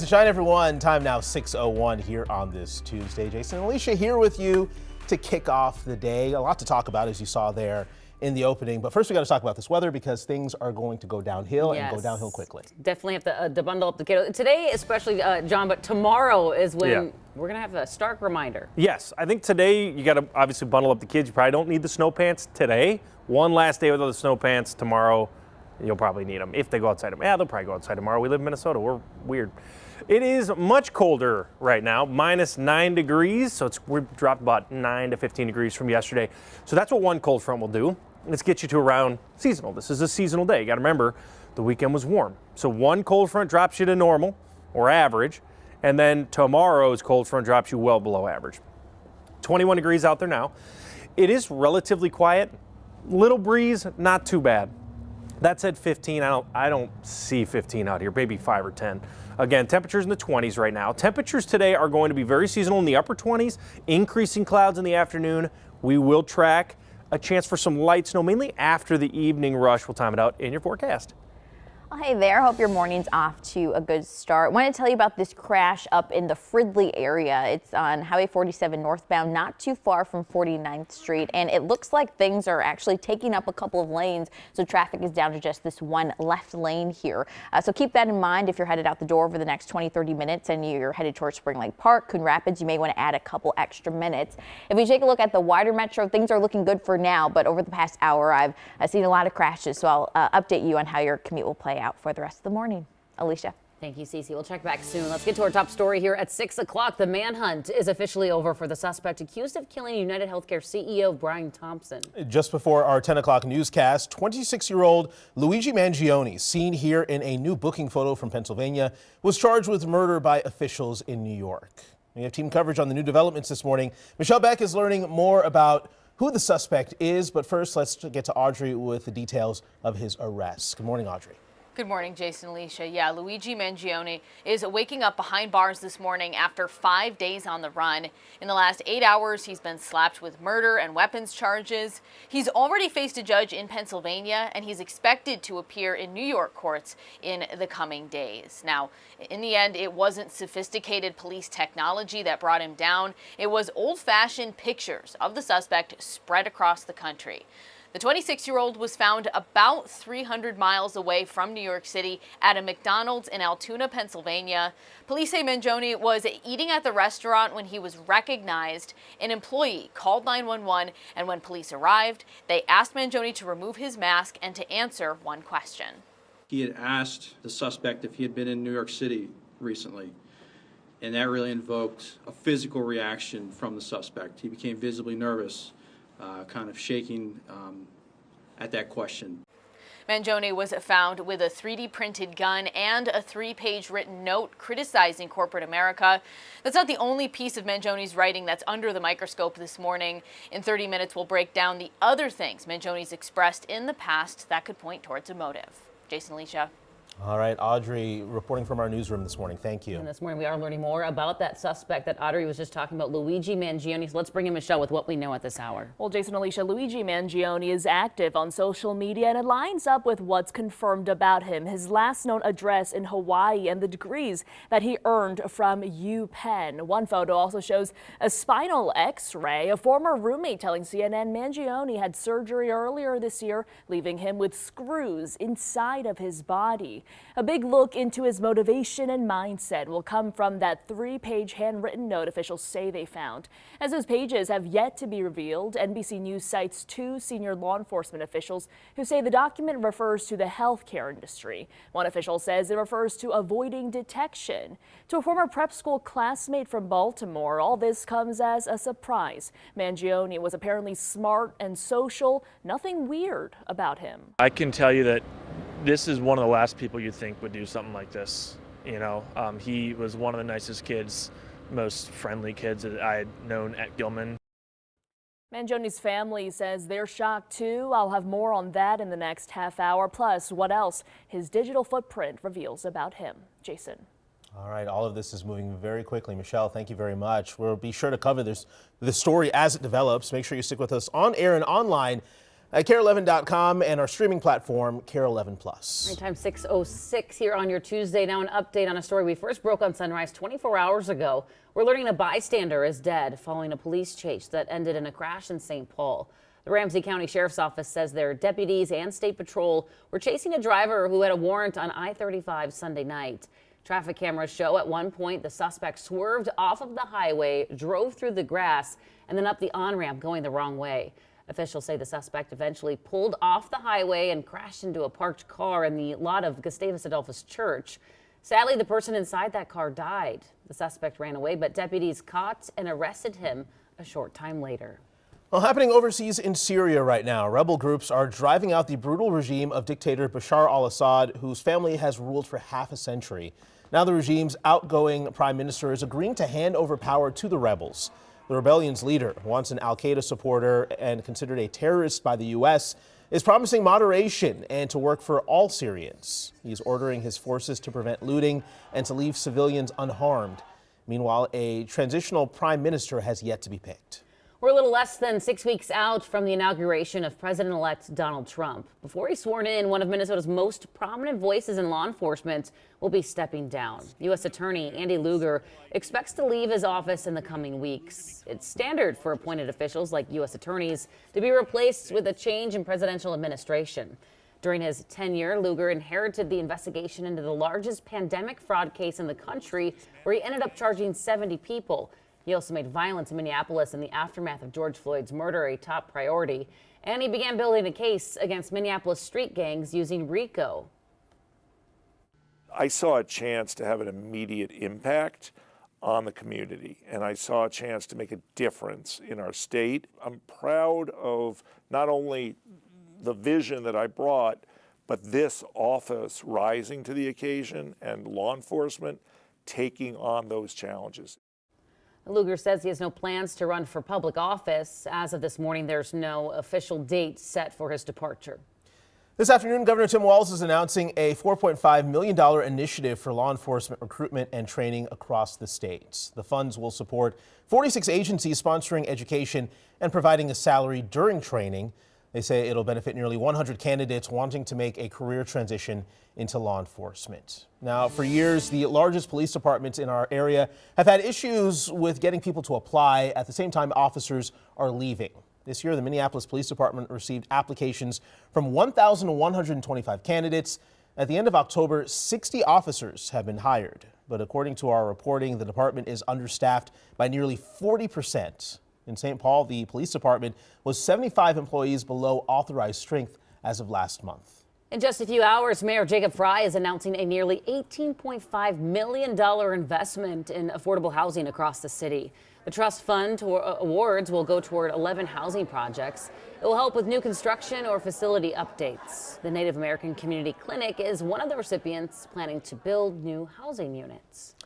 Shine everyone, time now 6:01 here on this Tuesday. Jason and Alicia here with you to kick off the day. A lot to talk about, as you saw there in the opening. But first we got to talk about this weather because things are going to go downhill and go downhill quickly. Definitely have to bundle up the kiddo. Today especially, John, but tomorrow is when we're going to have a stark reminder. Yes, I think today you got to obviously bundle up the kids. You probably don't need the snow pants today. One last day without the snow pants. Tomorrow you'll probably need them if they go outside. Yeah, they'll probably go outside tomorrow. We live in Minnesota. We're weird. It is much colder right now, -9 degrees. So we've dropped about 9 to 15 degrees from yesterday. So that's what one cold front will do. Let's get you to around seasonal. This is a seasonal day. You got to remember the weekend was warm. So one cold front drops you to normal or average. And then tomorrow's cold front drops you well below average. 21 degrees out there now. It is relatively quiet. Little breeze, not too bad. That said, 15, I don't see 15 out here, maybe 5 or 10. Again, temperatures in the 20s right now. Temperatures today are going to be very seasonal in the upper 20s, increasing clouds in the afternoon. We will track a chance for some light snow, mainly after the evening rush. We'll time it out in your forecast. Well, hey there, hope your morning's off to a good start. Want to tell you about this crash up in the Fridley area. It's on Highway 47 northbound, not too far from 49th Street, and it looks like things are actually taking up a couple of lanes, so traffic is down to just this one left lane here. So keep that in mind if you're headed out the door over the next 20-30 minutes and you're headed towards Spring Lake Park, Coon Rapids. You may want to add a couple extra minutes. If we take a look at the wider metro, things are looking good for now, but over the past hour I've seen a lot of crashes, so I'll update you on how your commute will play out for the rest of the morning. Alicia. Thank you, Cece. We'll check back soon. Let's get to our top story here at 6 o'clock. The manhunt is officially over for the suspect accused of killing United Healthcare CEO Brian Thompson. Just before our 10 o'clock newscast, 26-year-old Luigi Mangione, seen here in a new booking photo from Pennsylvania, was charged with murder by officials in New York. We have team coverage on the new developments this morning. Michelle Beck is learning more about who the suspect is, but first let's get to Audrey with the details of his arrest. Good morning, Audrey. Good morning, Jason, Alicia. Yeah, Luigi Mangione is waking up behind bars this morning after 5 days on the run. In the last 8 hours, he's been slapped with murder and weapons charges. He's already faced a judge in Pennsylvania, and he's expected to appear in New York courts in the coming days. Now, in the end, it wasn't sophisticated police technology that brought him down. It was old-fashioned pictures of the suspect spread across the country. The 26-year-old was found about 300 miles away from New York City at a McDonald's in Altoona, Pennsylvania. Police say Mangione was eating at the restaurant when he was recognized. An employee called 911, and when police arrived, they asked Mangione to remove his mask and to answer one question. He had asked the suspect if he had been in New York City recently, and that really invoked a physical reaction from the suspect. He became visibly nervous, kind of shaking at that question. Mangione was found with a 3D printed gun and a 3-page written note criticizing corporate America. That's not the only piece of Mangione's writing that's under the microscope this morning. In 30 minutes, we'll break down the other things Mangione's expressed in the past that could point towards a motive. Jason, Alicia. All right, Audrey, reporting from our newsroom this morning. Thank you. And this morning we are learning more about that suspect that Audrey was just talking about, Luigi Mangione. So let's bring in Michelle with what we know at this hour. Well, Jason, Alicia, Luigi Mangione is active on social media, and it lines up with what's confirmed about him. His last known address in Hawaii and the degrees that he earned from UPenn. One photo also shows a spinal x-ray. A former roommate telling CNN Mangione had surgery earlier this year, leaving him with screws inside of his body. A big look into his motivation and mindset will come from that 3-page handwritten note officials say they found. As those pages have yet to be revealed, NBC News cites 2 senior law enforcement officials who say the document refers to the healthcare industry. One official says it refers to avoiding detection. To a former prep school classmate from Baltimore, all this comes as a surprise. Mangione was apparently smart and social, nothing weird about him. I can tell you that this is one of the last people you'd think would do something like this. You know, he was one of the nicest kids, most friendly kids that I had known at Gilman. Mangione's family says they're shocked too. I'll have more on that in the next half hour. Plus, what else his digital footprint reveals about him. Jason. All right, all of this is moving very quickly. Michelle, thank you very much. We'll be sure to cover this story as it develops. Make sure you stick with us on air and online at KARE11.com and our streaming platform, KARE11 Plus. Time 6:06 here on your Tuesday. Now an update on a story we first broke on Sunrise 24 hours ago. We're learning a bystander is dead following a police chase that ended in a crash in St. Paul. The Ramsey County Sheriff's Office says their deputies and State Patrol were chasing a driver who had a warrant on I-35 Sunday night. Traffic cameras show at one point the suspect swerved off of the highway, drove through the grass, and then up the on-ramp going the wrong way. Officials say the suspect eventually pulled off the highway and crashed into a parked car in the lot of Gustavus Adolphus Church. Sadly, the person inside that car died. The suspect ran away, but deputies caught and arrested him a short time later. Well, happening overseas in Syria right now, rebel groups are driving out the brutal regime of dictator Bashar al-Assad, whose family has ruled for half a century. Now the regime's outgoing prime minister is agreeing to hand over power to the rebels. The rebellion's leader, once an al-Qaeda supporter and considered a terrorist by the U.S., is promising moderation and to work for all Syrians. He's ordering his forces to prevent looting and to leave civilians unharmed. Meanwhile, a transitional prime minister has yet to be picked. We're a little less than 6 weeks out from the inauguration of President-elect Donald Trump. Before he's sworn in, one of Minnesota's most prominent voices in law enforcement will be stepping down. U.S. Attorney Andy Lugar expects to leave his office in the coming weeks. It's standard for appointed officials like U.S. attorneys to be replaced with a change in presidential administration. During his tenure, Lugar inherited the investigation into the largest pandemic fraud case in the country, where he ended up charging 70 people. He also made violence in Minneapolis in the aftermath of George Floyd's murder a top priority. And he began building a case against Minneapolis street gangs using RICO. I saw a chance to have an immediate impact on the community, and I saw a chance to make a difference in our state. I'm proud of not only the vision that I brought, but this office rising to the occasion and law enforcement taking on those challenges. Lugar says he has no plans to run for public office. As of this morning, there's no official date set for his departure. This afternoon, Governor Tim Walz is announcing a $4.5 million initiative for law enforcement recruitment and training across the state. The funds will support 46 agencies sponsoring education and providing a salary during training. They say it'll benefit nearly 100 candidates wanting to make a career transition into law enforcement. Now, for years, the largest police departments in our area have had issues with getting people to apply. At the same time, officers are leaving. This year, the Minneapolis Police Department received applications from 1,125 candidates. At the end of October, 60 officers have been hired. But according to our reporting, the department is understaffed by nearly 40%. In St. Paul, the police department was 75 employees below authorized strength as of last month. In just a few hours, Mayor Jacob Frey is announcing a nearly $18.5 million investment in affordable housing across the city. The trust fund awards will go toward 11 housing projects. It will help with new construction or facility updates. The Native American Community Clinic is one of the recipients planning to build new housing units.